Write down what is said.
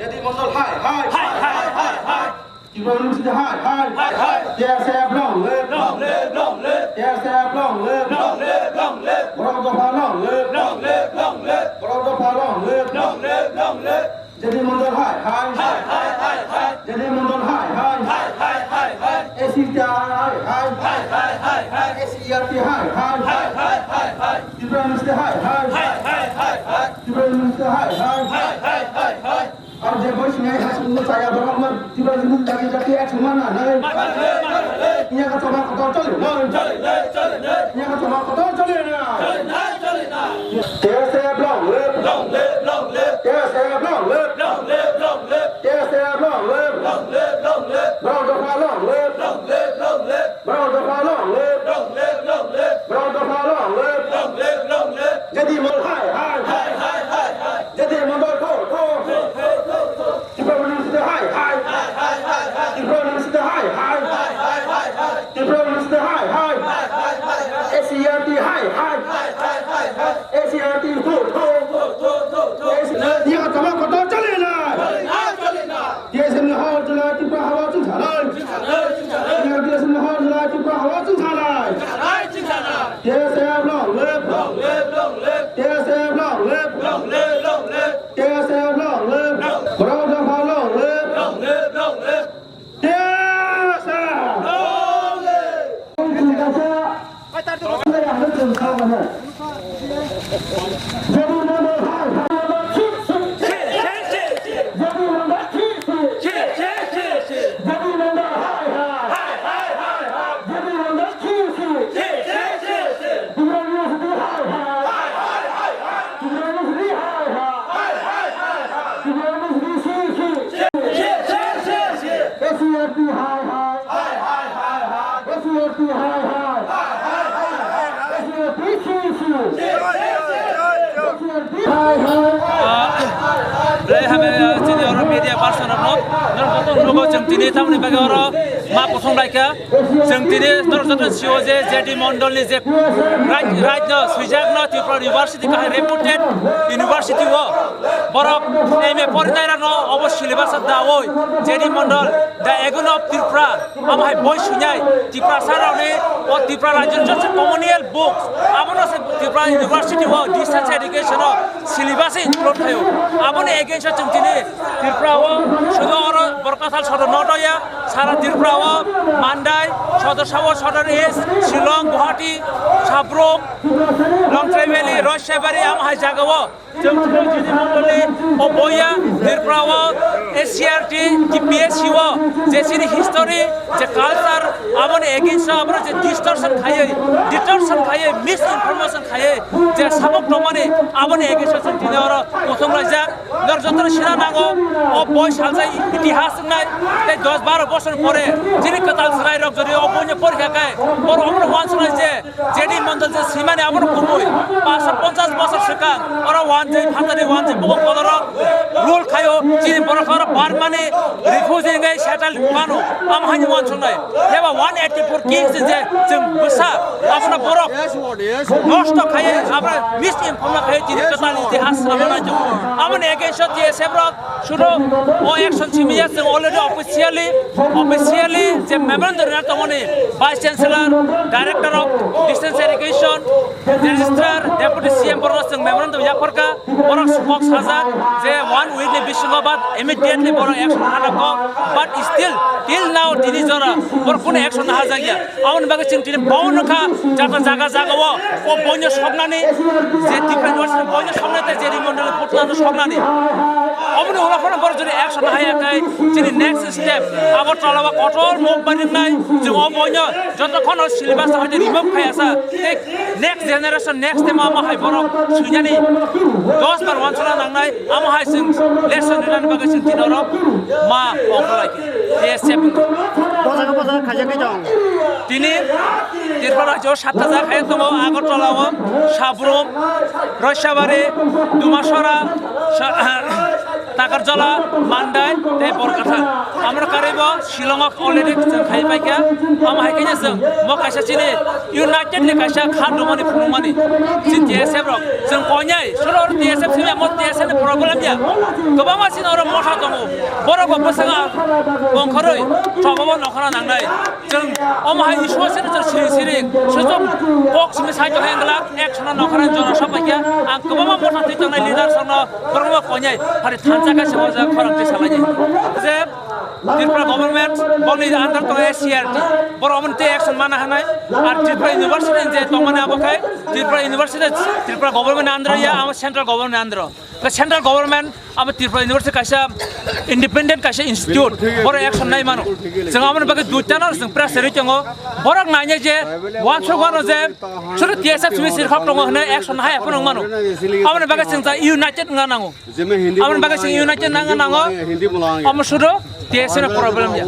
Jadi Mongol hai Tirupura University hai TSF long live TSF long live Borodopa long live Borodopa long live Jadi Mongol hai Jadi Mongol hai ACT hai SERT hai Tirupura University hai Tirupura University hai और जब कोई सिंह है सुनने चाहिए तो हम तीव्र जिंदगी जाके जाके एक सुमाना नहीं यहाँ का चला कतो चले यहाँ का चला कतो चले ना कैसे ब्लॉग कैसे ब्लॉग कैसे ब्लॉग ब्राउन दफा लॉन्ग ब्राउन दफा लॉन्ग ब्राउन दफा लॉन्ग जदी मोल हाय जदी मोल को Tirupura University hai Tirupura University hai Tirupura University hai SERT hai SERT to यहाँ चला कतो चले ना DSM ने हाल चला Tirupura हवा चुंगा यहाँ DSM ने हाल चला Tirupura हवा चुंगा TSF long live TSF long live TSF long live Borodopa long live TSF long live media person of not जों दिनै थामनि बागेआव मा फसंलायखा जों दिनै नरजतन सिओजे जेडी मण्डलनि जे राइट सुइजागना त्रिपुरा इउनिभार्सिटी का रेपुटेड इउनिभार्सिटी वो बरक एमए फरायनाय न अबश्य सिलेबास दावै जेडी मण्डल दा एगन अफ त्रिपुरा आमहाय बय सुनाय त्रिपुरा सारावनि ओ त्रिपुरा राज्यन जसे कमनियेल बुक्स आबनो से त्रिपुरा इउनिभार्सिटी वो डिस्टेंस एजुकेशन सिलेबास इनक्लुड थायो आबनो एगेन्स्ट जों दिनै त्रिपुरा वो शुद्ध और बरकाथाल सदर नटया सारा त्रिपुरा वो मानदाय सदर सावर सदर इस्ट शिलं गुवाहाटी साब्रम लंथ्राई भेलि रयसाबारि आमहाय जागाव जों जेडी मण्डलनि ओ बया त्रिपुरा वो एससीआरटी टीपीएससी वो जेसिनि हिस्टरी जे कल्चर आबनो एगेन्स्ट आबनो जे डिस्टर्शन खायै मिस इनफरमेशन खायै जे साबक दमानि आबनो एगेन्स्ट जों दिनै और गथंलायजा नरजतन सिना नांगौ ओ बय सालजाय इतिहास नाय 10-12 বছর পরে যিনি কতাল সরাই রক যদি অপন্য পরীক্ষা কায় বড় আমরা ওয়ান সরাই যে যেডি মন্ডল যে সীমানে আমরা কমই 550 বছর সিকাং ওরা ওয়ান যে ফাতানি ওয়ান যে বগম কদর রুল খায়ো যিনি বড় খর বারমানি রিফিউজি গাই সেটেল মানো আম হানি ওয়ান সরাই হেবা 184 কিংস যে जों বসা আপনা বড় নষ্ট খায় আমরা মিস ইনফরমেশন খায় যিনি কতাল ইতিহাস আমরা যে আমনে এগেইনস্ট যে সেব্রক শুরু ও অ্যাকশন সিমিয়া जों অলরেডি officially যে মেমোরেন্ডাম তমনি vice chancellor director of distance education registrar deputy CM বড় जों মেমোরেন্ডাম ইয়াফরকা বড় সুপক সাজা যে 1 উইকলি বিশ্ববাদ ইমিডিয়েটলি বড় অ্যাকশন হানাকো বাট স্টিল টিল নাও দিনি জরা বড় কোন অ্যাকশন হাজা গিয়া আমন বাগে जों দিনে বাউনখা জায়গা জাগাও ও বন্য সগনানি যে টিফেন ওয়ার্সের বন্য সগনাতে যে রিমন্ডল পুতলানো সগনানি অমনি হলাফনা বড় যদি অ্যাকশন হায়াকাই যিনি নেক্সট স্টেপ আবার চলাবা কঠোর মুভ বানিনাই जों অবন্য যতক্ষণ সিলেবাস হইতে রিমুভ খাইয়াসা এই নেক্সট জেনারেশন নেক্সট টাইম আমাহাই বড় সুজানি 10 বার ওয়ান চলা নাংনাই আমাহাই जों লেসন রিনান বাগে जों দিনর মা অকলাইকে এসএফ বজাকে খাজাকে দं তিনি ত্রিপুরা রাজ্য 7টা জায়গায় দङ আগরতলাও Sabroom রয়সাবারি দুমাসরা Nagarjala, Mandai, they Borkata. Amra Karibo, Shillong already Kaipaika, Amahakasm, Mokashachini, United Nikasha, Kandu money for money. Since TSF, some Konya, sure, TSF, what TSF problem here. Gobama in our Moshatomo, Boroko Pasanga, Bonkoroi, Tomo Nokana Nangai, Omaha is was in the city, Shusum, Box Missile Hangla, action on Nokana Jona Shopaka, and Gobama Moshatan leaders on Boroma Konya, Haritanzaka was a current Salani. Tripura government, Boni under SCRT, Boromante action Manahanai, and Tripura University in the Tomana Bokai, Tripura University, Tripura government Andrea, our central government Andro. The central government of Tripura University Kasha, Independent Kasha Institute, for action Naimano. So I'm going to do channels and press the Richango, Borak Nanaje, one of them, should the TSF Mr. Hopton action high upon Mano. I'm going to back United Nango. I'm going to back United Nangango, I'm sure. Tiada problem ya.